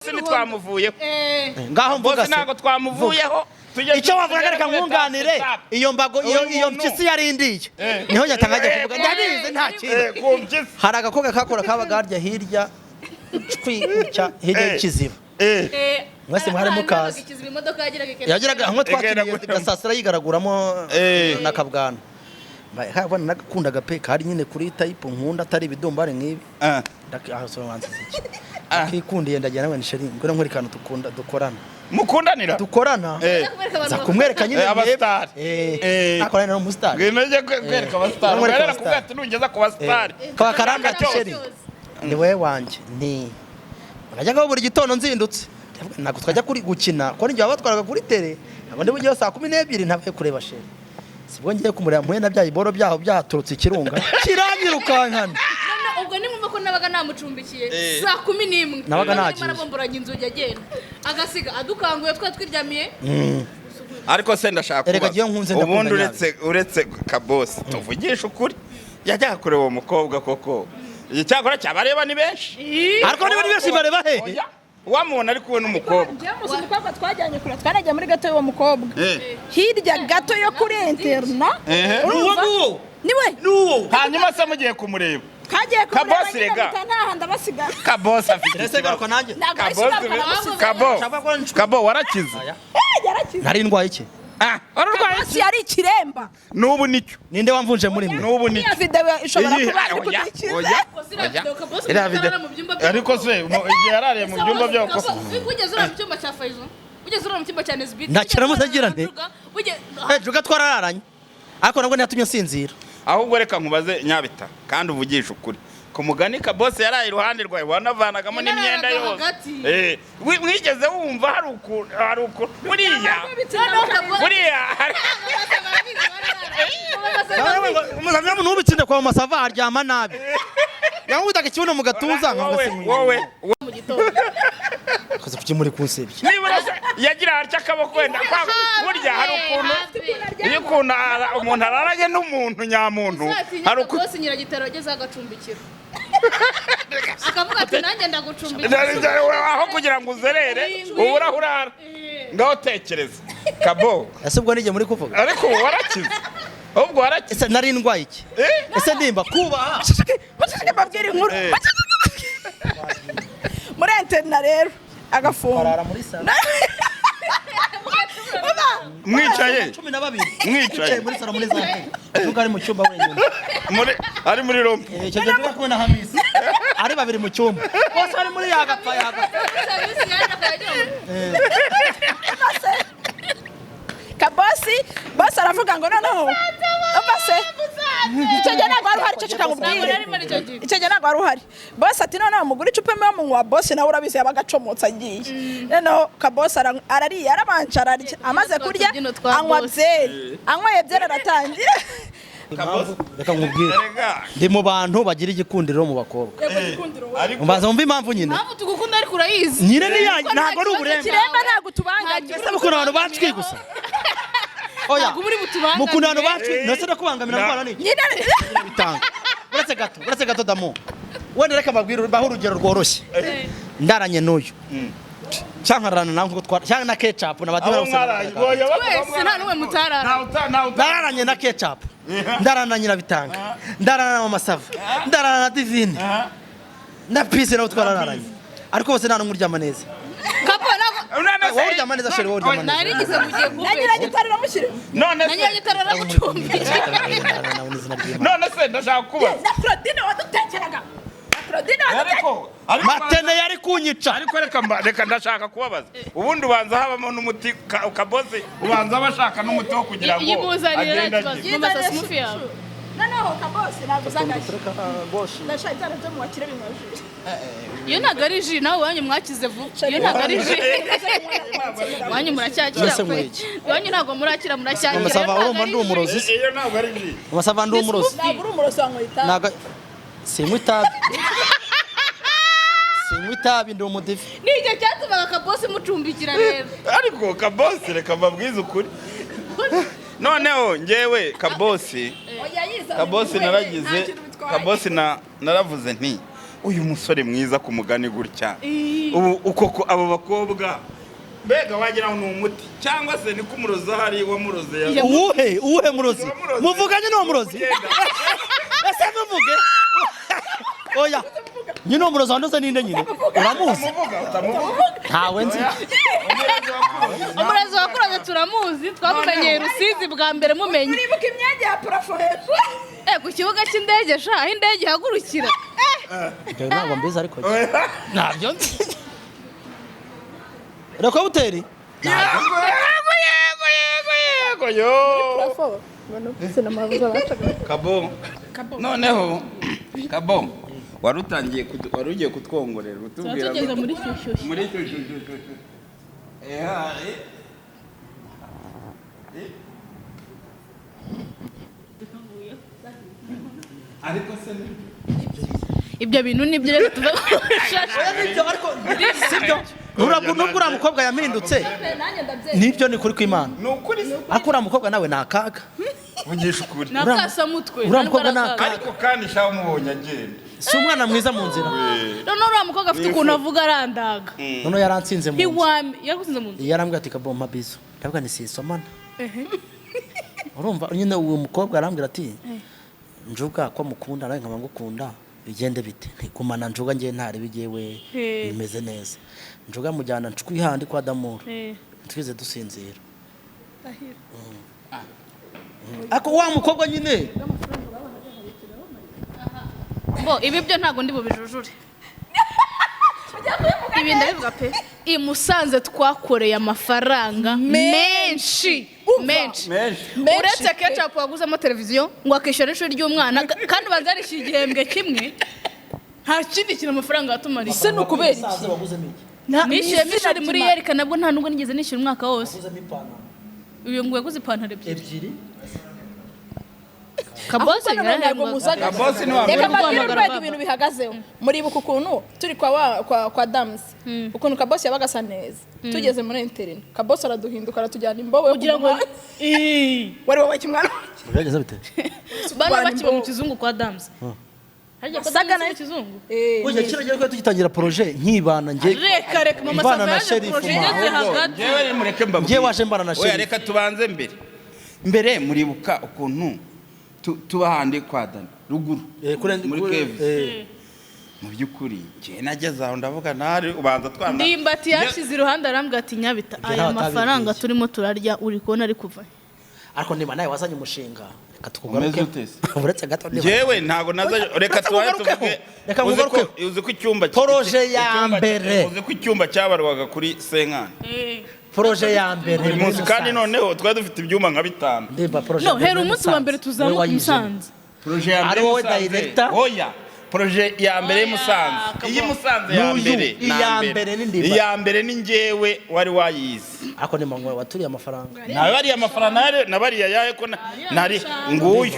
Twamuvuyeho ngaho mvuga se ntago twamuvuyeho icyo wavuga reka nkunganire iyo mbago iyo mpyisi yarindiye niho nyatangaje kuvuga ndabizi nta kintu hari agakobwa kakora kabagarya hirya twicya hirya y'ikiziba mwese mwari mukazi yagiraga nko twakiriye gasasira yigaraguramo nakabwana kabana nagakunda gape kari nyine kuri type nkunda atari ibidombare nk'ibi ndakihasobanza iki akikundiye ndagira nawe nisheri ngora nkuri kantu tukunda dukorana mukundanira dukorana zakumwereka nyine abastar akorana no mustar ngeneje kwereka abastar rero kubwata nungeza ku bastar kwa karanga tisheri ni wewe wanje ni najyaga buri gitondo nzindutse nako twajya kuri gukina ko njye abatwaraga kuri tele abandi bugiye saa 12 ntavuye kureba sheri sibwo ngiye kumureba mpuye na bya iboro byaho byaturutse ikirunga kiranyirukankana ubwo ni mwumva ko nabaga namucumbikiye saa 11 nabaga nagiye marabomboranye inzugi agenda agasiga adukanguye twa twiryamiye ariko se ndashaka ubundi uretse kabosi tuvugisha ukuri yajyaga kureba uwo mukobwa koko icyakora cyabareba ni benshi ariko niba ni benshi bareba he wamubona ari kuwe n'umukobwa byamuze umukobwa twajyanye kure twanajya muri gato y'uwo mukobwa hirya gato yo kuri interna niwe hanyuma se mugiye kumureba kagiye kumureba kabosi rega ndabasiga kabosi afite ikibazo nanjye kabo warakize nari ndwaye iki kabosi yari ikiremba n'ubu nicyo ninde wamvunje muri mwe n'ubu nicyo video ishobora kuba ari kudukiza ariko se igihe yarariye mu byumba byo koko ugeze uri mu cyumba cya Faizo ugeze uri mu cyumba cya Nesbit ntakira mutagira nte juga twarararanye ariko nabwo ntiyatumye sinzira ahubwo reka nkubaze nyabita kandi uvugisha ukuri ku mugani kabosi yaraye iruhande rwawe wanavanagamo n'imyenda yose mwigeze wumva hari ukuntu buriya umuzamya muntu ubitsinde kwa masava aryama nabi yamutaka ikibuno mu gatuza wowe mu gitondo koze kuki muri kunsebye nibura yagira harya akaboko wenda burya hari ukuntu iyo ukuntu umuntu araranye n'umuntu nyamuntu hari ukuntu bose nyiragitero ageze agacumbikira akavuga ati nanjye ndagucumbikira aho kugira ngo uzerere ubura urara ngaho tekereza kabo ese ubwo nige muri kuvuga ariko warakize ubwo warakize ese nari ndwaye iki ese ndimba kubaha babwira inkuru muri interna rero agafunga arara muri sala mwicaye 12 mwicaye muri sala muri zante nuko ari mu cyumba wenyine ari muri rompe icyo gihe turi kubona Hamisi ari babiri mu cyumba bose ari muri yagapfa kabosi bosi aravuga ngo noneho bose icyo gihe ntabwo wari uhari cyo kikamubwira icyo gihe ntabwo wari uhari bosi ati noneho umugore icupa mwe munywa bosi nawe urabizi yabaga acomotse agiye noneho kabosi arariye arabanje ararya amaze kurya anywa byeri anyweye byeri aratangira reka nkubwire ndi mu bantu bagira igikundiro mu bakobwa umbaza mumva impamvu nyine mpamvu tugukunda ariko urayizi nyine ni yanyu ntabwo ari uburemba kiremba ntabwo tubanganye ese mukunda abantu bacwi gusa oya mukunda abantu bacwi nose ndakubangamira mbana n'iki nyine bitanga uretse gato damu wenda reka mbabwire baho urugero rworoshye ndaranye n'uyu cyankarana nawe ngo cyangwa na ketchup na badira bose wese nta numwe mutarara ndaranye na ketchup ndarana nyina bitanga ndarana na masava ndarana na divine na pise nawe twararanye ariko bose nta numwe uryama neza wowe uryama neza sheri wowe uryama neza narigize mugiye nagira gitarira mushyire nagira gitarira gucumbikira none se ndashaka kuba na Claudine wadutekeraga matene yari kunyica ariko reka ndashaka kubabaza ubundi ubanza habamo n'umuti kabosi ubanza bashaka n'umuti wo kugira ngo agende agende noneho kabosi ntabwo uzagaje ndashaka itara byo mu bakire bimwajije iyo ntabwo ari ji nawe wanyu mwakize vuba iyo ntabwo ari ji wanyu muracyakira wanyu ntabwo murakira muracyakira amasava urumva ndi umurozi iyo ntabwo ari ji amasava ndi umurozi ntabwo uri umurozi wanywita ntabwo sinywa itabi ndi umudive nicyo cyatumaga kabosi mucumbikira rero ariko kabosi reka mbabwize ukuri noneho ngewe kabosi naragize kabosi naravuze nti uyu musore mwiza ku mugani gutya ubu uko abo bakobwa mbega wagira ngo ni umuti cyangwa se ni kumuroza hari wamuroze uwuhe murozi muvuganye n'uwo murozi ese muvuge oya nyine uwo murozi wanduze ninde nyine uramuzi ntawe nzi umurozi wakuroze turamuzi twakumenyeye Rusizi bwa mbere mumenye uribuka imyenge ya parafo hejuru ku kibuga cy'indege sha aho indege ihagurukira ntabwo mbizi ariko ntabyo nzi reka buteri yego yo Kabo noneho Kabo wari ugiye kutwongorera utubwira tugeze muri shyushyu muri shyushyu ariko se ibyo bintu nibyo rero tuva sibyo nubwo uriya mukobwa yamindutse nibyo ni kuri kw'Imana ariko uriya mukobwa nawe ni akaga vugisha ukuri nakasamutwe uriya mukobwa ni akaga ariko kandi shaho umubonye agenda si umwana mwiza mu nzira none uriya mukobwa afite ukuntu avuga arandaga none yaransinze mu nzu yagusinze mu nzu yarambwira ati kabompa bizo ndavuga ni sisomana urumva nyine uwo mukobwa arambwira ati njuga ko mukunda nawe nkaba ngukunda bigende bite ntikumana njuga ngiye ntari bigewe bimeze neza njuga mujyana ncwihandi kwa Damuru twize dusinzira ako wa mukobwa nyine ibi byo ntago ndi bubijujure ibi ndabivuga pe i Musanze twakoreye amafaranga menshi uretse ketchup waguzemo televiziyo ngo akishyura ishuri ry'umwana kandi banzarishyura igihembwe kimwe nta kindi kintu amafaranga yatumariye se ni ukubera iki nishyuye ishuri muri yereka nabwo nta nubwo nigeze nishyura umwaka wose uyu ngo yaguze ipantaro ebyiri Kabosi reka mbabwire urwego ibintu bihagazeho muribuka ukuntu turi kwa Dams ukuntu Kabosi yabaga asa neza tugeze muri internet Kabosi araduhinduka aratujyana imbobo kugira ngo wari wowe kimwana byageze bite bana bakiba mu kizungu kwa Dams harya ko Dams mu kizungu uje kiragiye ko tugitangira projet nkibana nge reka mama Safari projet ngeze hagati yewe mureke mbabwire nge waje mbana na Sheri reka tubanze mbere muribuka ukuntu tuba handi kwa Dani ruguru muri Kevin mu byukuri je nageze aho ndavuga nari ubanza twanda NDIMBATI yashize iruhande arambwira ati nyabita aya mafaranga turimo turarya uri kubona ari kuva ariko niba nawe wazanye umushinga reka tukugaruke uretse gato jewe ntago naza reka tuvuge reka ngugaruke uzi ko icyumba projet ya mbere uzi ko icyumba cyabarwaga kuri Senkani projet ya mbere uyu munsi kandi noneho twari dufite ibyuma nka 5 ndimba projet no hera umunsi wa mbere tuzamuka Musanze projet ya mbere wowe director oya projet ya mbere Musanze iyi Musanze ya mbere iya mbere ni ngewe wari wayize ako ni mangwa waturiye amafaranga nawe bari amafaranga nabari yaye ko nari nguyu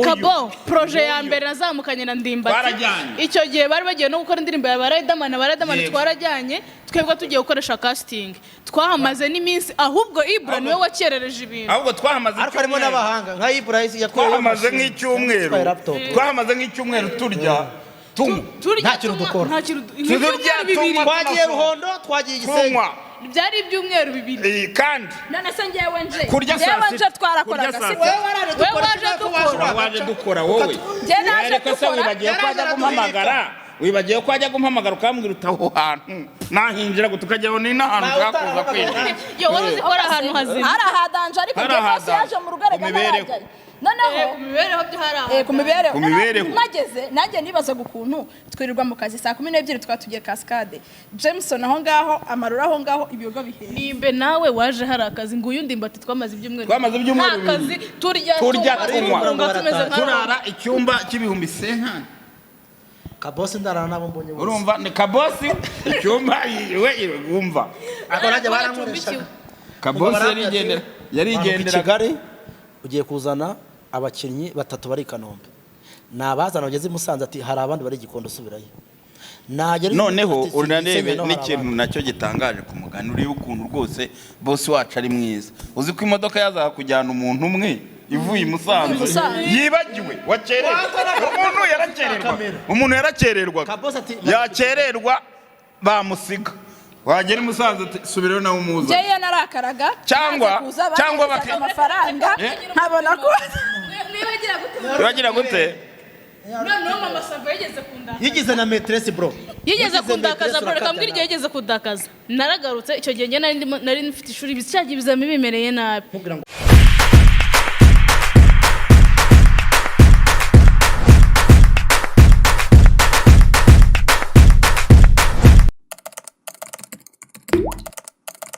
Kabo projet ya mbere nazamukanye na NDIMBATI icyo gihe bari bagiye no gukora indirimbo ya Baradamana twarajyanye twebwe tugiye gukoresha casting twahamaze n'iminsi ahubwo Ibra niwe wakerereje ibintu ahubwo twahamaze ariko harimo n'abahanga nka Ibra twahamaze twahamaze nk'icyumweru turya nta kintu dukora twagiye Ruhondo twagiye Gisenyi byari ibyumweru bibiri kandi none se ngewe nje kurya saa sita twarakoraga si wewe waje dukora wowe reka se wibagiye ko ajya gumpamagara ukambwira utaho hantu nahinjira gutukajyaho ni n'ahantu twakuza kwinjira yo wari uzi ko ari ahantu hazima harahadanje ariko Kabosi yaje mu rugarega narajyayo noneho ku mibereho nageze nanjye nibazaga ukuntu twirirwa mu kazi saa 12 twatugiye Cascade Jameson aho ngaho amarura aho ngaho ibiyoga bihe nimbe nawe waje hari akazi ngo uyu NDIMBATI twamaze ibyumweru akazi turya turara icyumba cy'ibihumbi Senkani Kabosi ndarana nabo mbonye bose urumva ni Kabosi icyumba iwe wumva ako najye barankoresha Kabosi yarigendera Kigali ugiye kuzana abakinnyi 3 bari Kanombe nabazana bageze i Musanze ati hari abandi bari Gikondo subirayo noneho uranarebe n'ikintu nacyo gitangaje ku mugani uri ukuntu rwose boss wacu ari mwiza uzi ko imodoka yazaga kujyana umuntu umwe ivuye i Musanze yibagiwe wakerewe umuntu yarakererwaga yakererwa bamusiga wagera i Musanze subirayo nawe umuza jewe narakaraga cyangwa amafaranga nkabona ko nibagira gute noneho mama Sava yigeze kundakaza yigeze na maîtresse bro yigeze kundakaza bro reka mbwira igihe yigeze kundakaza naragarutse icyo gihe nari mfite ishuri cyagiye bizami bimereye nabi